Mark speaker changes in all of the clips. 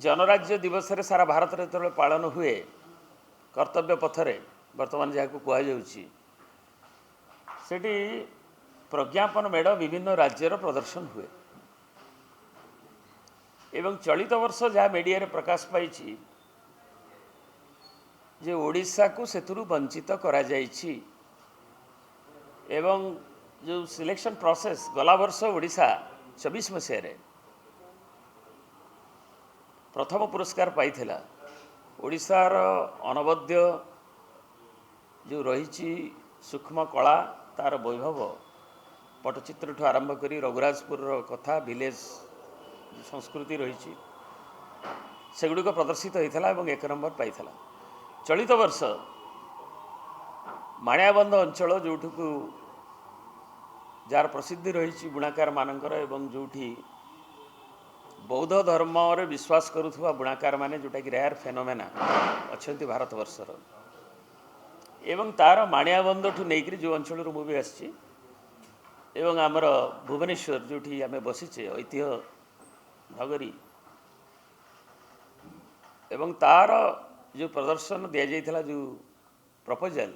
Speaker 1: जनराज्य दिवस रे सारा भारत रे जो पालन हुए कर्तव्य पथरे वर्तमान जहाँ कहुच्छी सेठी प्रज्ञापन मेढ़ विभिन्न राज्यर प्रदर्शन हुए एवं चलित वर्ष जहाँ मीडिया रे प्रकाश पाई जे ओडिशा को सेतुरु वंचित करा जाइछि एवं जो सिलेक्शन प्रोसेस गला वर्ष ओडिशा 24 मसीह प्रथम पुरस्कार पाई ओडिशार अनवद्य जो रही सूक्ष्म कला तार वैभव पटचित्र ठू आरंभ कर रघुराजपुर कथा विलेज संस्कृति रही सेगुड़िक प्रदर्शित होता है एक नंबर पाई चलित वर्ष माणियाबंध अंचल जोठू जार प्रसिद्धि रही बुणाकार मानकर एवं जोठी बौद्ध धर्म रे विश्वास करुवा बुणाकार माने जोटा कि रेयर फेनोमेना अच्छा भारत वर्षर एवं तार माणियाबंध ठू नहीं जो अंचल मुझे आसी एवं आमर भुवनेश्वर जोठी आम बसीचे ऐतिह्य नगरी एवं तार जो प्रदर्शन दि जाइथिला जो प्रपोजल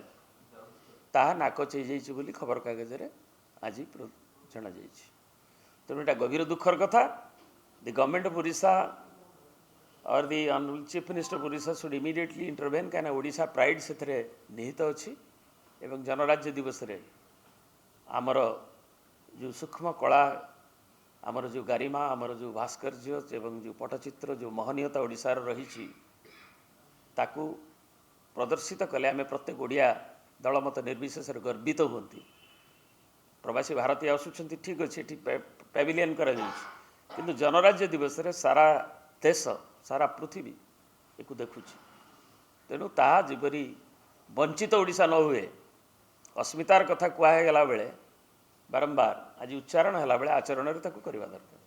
Speaker 1: ताहा नाकच हो बोली खबर कागज रे आज जना जाइछि तेणु एटा गभीर दुखर कथा दि गवर्नमेंट ऑफ ओडिशा और the honourable chief minister of Odisha should immediately intervene कहना ओडिशा प्राइड से निहित अच्छी एवं जनराज्य दिवस रे आमर जो सूक्ष्म कला आमर जो गारिमा आमर जो भास्कर्य एवं जो पटचित्र जो महनीयता ओडिशार रही ताकू प्रदर्शित कले आम प्रत्येक ओडिया दल मत निर्विशेष गर्वित होती प्रवासी भारतीय आसुंच ठीक अच्छे पैविलियन कर किंतु जनराज्य दिवस रे सारा देश सारा पृथ्वी एक देखुची तेणु ताहा जिपरि वंचित ओडिशा न हुए अस्मितार कथा कहगला बेले बारंबार आज उच्चारण है आचरण में करवा दरकार।